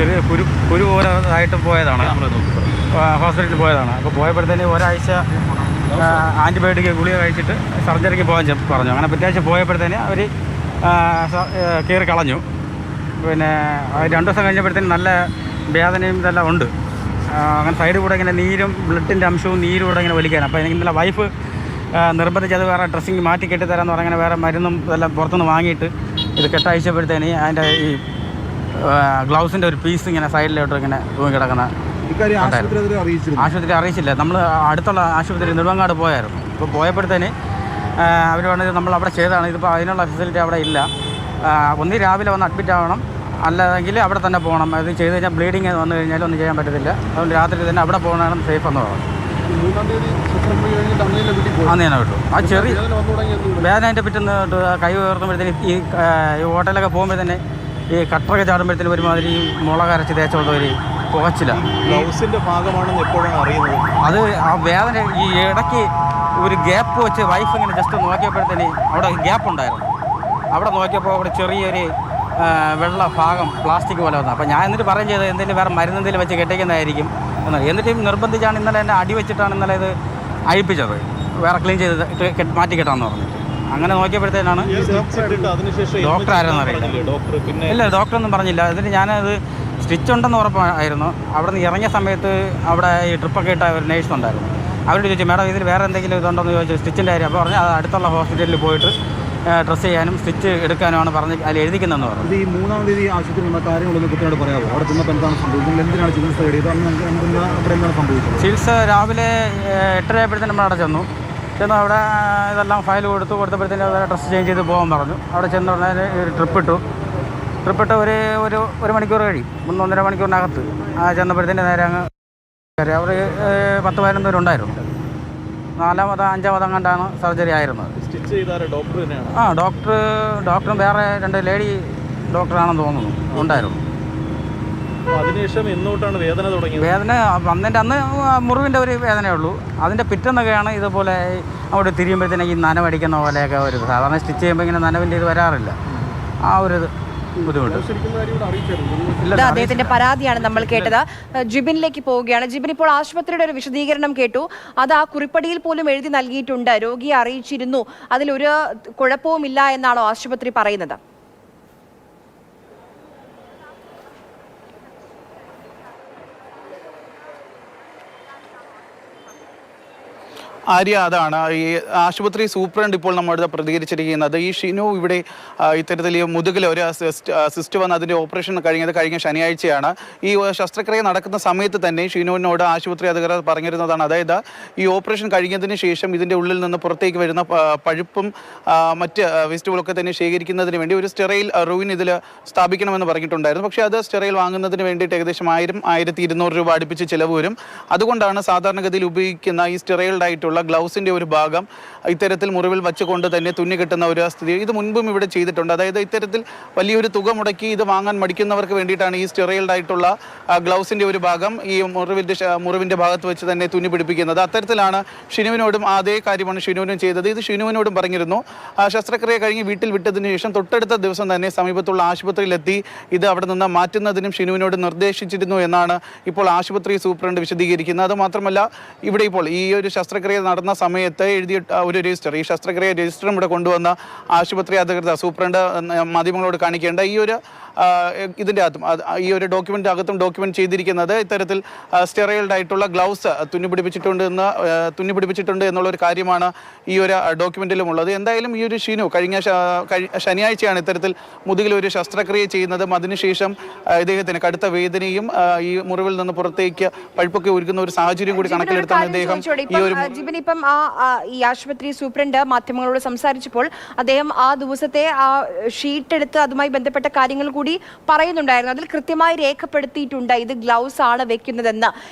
ചെറിയ കുരു പോലായിട്ട് പോയതാണ്, ഹോസ്പിറ്റലിൽ പോയതാണ്. അപ്പോൾ പോയപ്പോഴത്തേന് ഒരാഴ്ച ആൻറ്റിബയോട്ടിക് ഗുളിക കഴിച്ചിട്ട് സർജറിക്ക് പോകാൻ പറഞ്ഞു. അങ്ങനെ പിറ്റാഴ്ച പോയപ്പോഴത്തേന് അവർ കയറി കളഞ്ഞു. പിന്നെ 2 ദിവസം കഴിഞ്ഞപ്പോഴത്തേന് നല്ല വേദനയും ഇതെല്ലാം ഉണ്ട്. അങ്ങനെ സൈഡ് കൂടെ ഇങ്ങനെ നീരും ബ്ലഡിൻ്റെ അംശവും നീരും കൂടെ ഇങ്ങനെ വലിക്കാനും. അപ്പോൾ എനിക്ക് ഇന്നലെ വൈഫ് നിർബന്ധിച്ച് അത് വേറെ ഡ്രസ്സിങ് മാറ്റി കെട്ടിത്തരാമെന്ന് പറഞ്ഞാൽ വേറെ മരുന്നും ഇതെല്ലാം പുറത്തുനിന്ന് വാങ്ങിയിട്ട് ഇത് കെട്ടയച്ചപ്പോഴത്തേന് അതിൻ്റെ ഈ ഗ്ലൗസിൻ്റെ ഒരു പീസ് ഇങ്ങനെ സൈഡിലോട്ട് ഇങ്ങനെ തൂങ്ങി കിടക്കുന്ന ആശുപത്രി അറിയിച്ചില്ല. നമ്മൾ അടുത്തുള്ള ആശുപത്രി നെടുമങ്ങാട് പോയായിരുന്നു. ഇപ്പോൾ പോയപ്പോഴത്തേന് അവർ പറഞ്ഞത് നമ്മൾ അവിടെ ചെയ്തതാണ്, ഇതിപ്പോൾ അതിനുള്ള ഫെസിലിറ്റി അവിടെ ഇല്ല. ഒന്നീ രാവിലെ വന്ന് അഡ്മിറ്റ് ആവണം, അല്ലെങ്കിൽ അവിടെ തന്നെ പോകണം. അത് ചെയ്ത് കഴിഞ്ഞാൽ ബ്ലീഡിങ് വന്നു കഴിഞ്ഞാൽ ഒന്നും ചെയ്യാൻ പറ്റത്തില്ല. അതുകൊണ്ട് രാത്രി തന്നെ അവിടെ പോകണം സേഫ് എന്ന് പറഞ്ഞു. അന്ന് തന്നെ വിട്ടു. ആ ചെറിയ വേദനേൻ്റെ പിറ്റേന്ന് കൈ ഉയർത്തുമ്പോഴത്തേന് ഈ ഹോട്ടലൊക്കെ പോകുമ്പോൾ തന്നെ ഈ കട്ടറൊക്കെ ചാടുമ്പോഴത്തേന് ഒരുമാതിരി മുളക് അരച്ച് തേച്ചുള്ള ഒരു പുകച്ചില്ല. ഗ്ലൗസിൻ്റെ ഭാഗമാണെന്ന് എപ്പോഴാണ് അറിയുന്നത്? അത് ആ വേദന ഈ ഇടയ്ക്ക് ഒരു ഗ്യാപ്പ് വെച്ച് വൈഫ് ഇങ്ങനെ ജസ്റ്റ് നോക്കിയപ്പോഴത്തേന് അവിടെ ഗ്യാപ്പ് ഉണ്ടായിരുന്നു. അവിടെ നോക്കിയപ്പോൾ അവിടെ ചെറിയൊരു വെള്ള ഭാഗം പ്ലാസ്റ്റിക് പോലെ വന്നു. അപ്പോൾ ഞാൻ എന്നിട്ട് പറയും ചെയ്തത് എന്തെങ്കിലും വേറെ മരുന്നെന്തെങ്കിലും വെച്ച് കെട്ടിക്കുന്നതായിരിക്കും എന്നാൽ. എന്നിട്ട് നിർബന്ധിച്ചാണ് ഇന്നലെ എന്നെ അടി വെച്ചിട്ടാണ് ഇന്നലെ ഇത് അഴിപ്പിച്ചത്, വേറെ ക്ലീൻ ചെയ്ത് മാറ്റി കെട്ടാമെന്ന് പറഞ്ഞിട്ട്. അങ്ങനെ നോക്കിയപ്പോഴത്തേനാണ് ഡോക്ടർ ആരെന്ന് അറിയില്ല. ഇല്ല, ഡോക്ടറൊന്നും പറഞ്ഞില്ല. എന്നിട്ട് ഞാനത് സ്റ്റിച്ച് ഉണ്ടെന്ന് ഉറപ്പായിരുന്നു. അവിടെ നിന്ന് ഇറങ്ങിയ സമയത്ത് അവിടെ ഈ ട്രിപ്പൊക്കെ ഇട്ട ഒരു നേഴ്സ് ഉണ്ടായിരുന്നു. അവരോട് ചോദിച്ചു, മേഡം ഇതിൽ വേറെ എന്തെങ്കിലും ഇതുണ്ടോയെന്ന് ചോദിച്ചു, സ്റ്റിച്ചിൻ്റെ കാര്യം. അപ്പോൾ പറഞ്ഞാൽ അത് അടുത്തുള്ള ഹോസ്പിറ്റലിൽ പോയിട്ട് ഡ്രസ്സ് ചെയ്യാനും സ്റ്റിച്ച് എടുക്കാനുമാണ് പറഞ്ഞ് അതിൽ എഴുതിക്കുന്നതെന്ന് പറഞ്ഞു. ഈ 3-ാം തീയതി ആശുപത്രി വന്ന കാര്യങ്ങളൊന്ന് കൃത്യമായിട്ട് പറയാമോ? അവിടെ ചെന്നപ്പോൾ എന്താണ് സംഭവിക്കുന്നത്? എന്തിനാണ് ചികിത്സ തേടിയത്? അവിടെ എന്താണ് സംഭവിച്ചത്? ചികിത്സ രാവിലെ 8:30 ആയപ്പോഴത്തേനും നമ്മൾ അവിടെ ചെന്നു. അവിടെ ഇതെല്ലാം ഫയൽ കൊടുത്തപ്പോഴത്തേനും അത് ഡ്രസ്സ് ചേഞ്ച് ചെയ്ത് പോകാൻ പറഞ്ഞു. അവിടെ ചെന്ന് ഉടനെ ഒരു ട്രിപ്പിട്ട് ഒരു മണിക്കൂർ കഴിയും, 1-1.5 മണിക്കൂറിനകത്ത് ചെന്നപ്പോഴത്തേന് നേരെ അങ്ങ് അവർ 10-15 പേരുണ്ടായിരുന്നു. 4-ാമതോ 5-ാമതോ കണ്ടാണ് സർജറി ആയിരുന്നത്. ഡോക്ടറും വേറെ 2 ലേഡി ഡോക്ടറാണെന്ന് തോന്നുന്നു ഉണ്ടായിരുന്നു. അതിനുശേഷം എന്നോട്ടാണ് വേദന തുടങ്ങിയത്? വേദന വന്നതിൻ്റെ അന്ന് മുറിവിൻ്റെ ഒരു വേദനയുള്ളൂ. അതിൻ്റെ പിറ്റെന്നൊക്കെയാണ് ഇതുപോലെ അവിടെ തിരിയുമ്പോഴത്തേക്ക് ഈ നനവടിക്കുന്ന പോലെയൊക്കെ ഒരു സാധാരണ സ്റ്റിച്ച് ചെയ്യുമ്പോൾ ഇങ്ങനെ നനവിൻ്റെ ഇത് വരാറില്ല. ആ ഒരു ബുദ്ധിമുട്ട്. അദ്ദേഹത്തിന്റെ പരാതിയാണ് നമ്മൾ കേട്ടത്. ജിബിനിലേക്ക് പോവുകയാണ്. ജിബിൻ, ഇപ്പോൾ ആശുപത്രിയുടെ ഒരു വിശദീകരണം കേട്ടു. അത് ആ കുറിപ്പടിയിൽ പോലും എഴുതി നൽകിയിട്ടുണ്ട്, രോഗിയെ അറിയിച്ചിരുന്നു, അതിലൊരു കുഴപ്പവുമില്ല എന്നാണോ ആശുപത്രി പറയുന്നത്? ആര്യ, അതാണ് ഈ ആശുപത്രി സൂപ്രണ്ട് ഇപ്പോൾ നമ്മുടെ പ്രതികരിച്ചിരിക്കുന്നത്. ഈ ഷിനു ഇവിടെ ഇത്തരത്തിൽ മുതുകിൽ ഒരു സിസ്റ്റ് വന്ന് അതിൻ്റെ ഓപ്പറേഷൻ കഴിഞ്ഞ ശനിയാഴ്ചയാണ്. ഈ ശസ്ത്രക്രിയ നടക്കുന്ന സമയത്ത് തന്നെ ഷിനുവിനോട് ആശുപത്രി അധികൃതർ പറഞ്ഞിരുന്നതാണ്, അതായത് ഈ ഓപ്പറേഷൻ കഴിഞ്ഞതിന് ശേഷം ഇതിൻ്റെ ഉള്ളിൽ നിന്ന് പുറത്തേക്ക് വരുന്ന പഴുപ്പും മറ്റ് വേസ്റ്റുകളൊക്കെ തന്നെ ശേഖരിക്കുന്നതിന് വേണ്ടി ഒരു സ്റ്റെറൈൽ റൂമിന് ഇതിൽ സ്ഥാപിക്കണമെന്ന് പറഞ്ഞിട്ടുണ്ടായിരുന്നു. പക്ഷേ അത് സ്റ്റെറൈൽ വാങ്ങുന്നതിന് വേണ്ടിയിട്ട് ഏകദേശം 1000-1200 രൂപ അടുപ്പിച്ച് ചിലവ് വരും. അതുകൊണ്ടാണ് സാധാരണഗതിയിൽ ഉപയോഗിക്കുന്ന ഈ സ്റ്റെറൈൽഡ് ആയിട്ടുള്ള ഗ്ലൗസിൻ്റെ ഒരു ഭാഗം ഇത്തരത്തിൽ മുറിവിൽ വെച്ചുകൊണ്ട് തന്നെ തുന്നി കിട്ടുന്ന ഒരു സ്ഥിതി ഇത് മുൻപും ഇവിടെ ചെയ്തിട്ടുണ്ട്. അതായത് ഇത്തരത്തിൽ വലിയൊരു തുക മുടക്കി ഇത് വാങ്ങാൻ മടിക്കുന്നവർക്ക് വേണ്ടിയിട്ടാണ് ഈ സ്റ്റെറൈൽഡ് ആയിട്ടുള്ള ഗ്ലൗസിൻ്റെ ഒരു ഭാഗം ഈ മുറിവിൻ്റെ ഭാഗത്ത് വെച്ച് തന്നെ തുന്നി പിടിപ്പിക്കുന്നത്. അത്തരത്തിലാണ് ഷിനുവിനോടും അതേ കാര്യമാണ് ഷിനുവിനും ചെയ്തത്. ഇത് ഷിനുവിനോടും പറഞ്ഞിരുന്നു. ശസ്ത്രക്രിയ കഴിഞ്ഞ് വീട്ടിൽ വിട്ടതിന് ശേഷം തൊട്ടടുത്ത ദിവസം തന്നെ സമീപത്തുള്ള ആശുപത്രിയിലെത്തി ഇത് അവിടെ നിന്ന് മാറ്റുന്നതിനും ഷിനുവിനോട് നിർദ്ദേശിച്ചിരുന്നു എന്നാണ് ഇപ്പോൾ ആശുപത്രി സൂപ്രണ്ട് വിശദീകരിക്കുന്നത്. അതുമാത്രമല്ല, ഇവിടെ ഇപ്പോൾ ഈ ഒരു ശസ്ത്രക്രിയ നടന്ന സമയത്ത് എഴുതിയ ഒരു രജിസ്റ്റർ, ഈ ശസ്ത്രക്രിയ രജിസ്റ്ററും ഇവിടെ കൊണ്ടുവന്ന ആശുപത്രി അധികൃതർ സൂപ്രണ്ട് മാധ്യമങ്ങളോട് കാണിക്കേണ്ട ഈ ഒരു ഇതിൻ്റെ അകത്തും ഈ ഒരു ഡോക്യുമെൻ്റ് ചെയ്തിരിക്കുന്നത് ഇത്തരത്തിൽ സ്റ്റെറൈൽഡ് ആയിട്ടുള്ള ഗ്ലൗസ് തുന്നി പിടിപ്പിച്ചിട്ടുണ്ട് എന്നുള്ളൊരു കാര്യമാണ് ഈ ഒരു ഡോക്യുമെൻറ്റിലും ഉള്ളത്. എന്തായാലും ഈ ഒരു ഷിനു കഴിഞ്ഞ ശനിയാഴ്ചയാണ് ഇത്തരത്തിൽ മുതുകിലൊരു ശസ്ത്രക്രിയ ചെയ്യുന്നതും അതിനുശേഷം ഇദ്ദേഹത്തിന് കടുത്ത വേദനയും ഈ മുറിവിൽ നിന്ന് പുറത്തേക്ക് പഴുപ്പൊക്കെ ഒരുക്കുന്ന ഒരു സാഹചര്യം കൂടി കണക്കിലെടുത്താണ് ഇദ്ദേഹം ഈ ഒരു ഇപ്പം ഈ ആശുപത്രി സൂപ്രണ്ട് മാധ്യമങ്ങളോട് സംസാരിച്ചപ്പോൾ അദ്ദേഹം ആ ദിവസത്തെ ആ ഷീറ്റ് എടുത്ത് അതുമായി ബന്ധപ്പെട്ട കാര്യങ്ങൾ കൂടി പറയുന്നുണ്ടായിരുന്നു. അതിൽ കൃത്യമായി രേഖപ്പെടുത്തിയിട്ടുണ്ട് ഇത് ഗ്ലൗസ് ആണ് വെക്കുന്നതെന്ന്.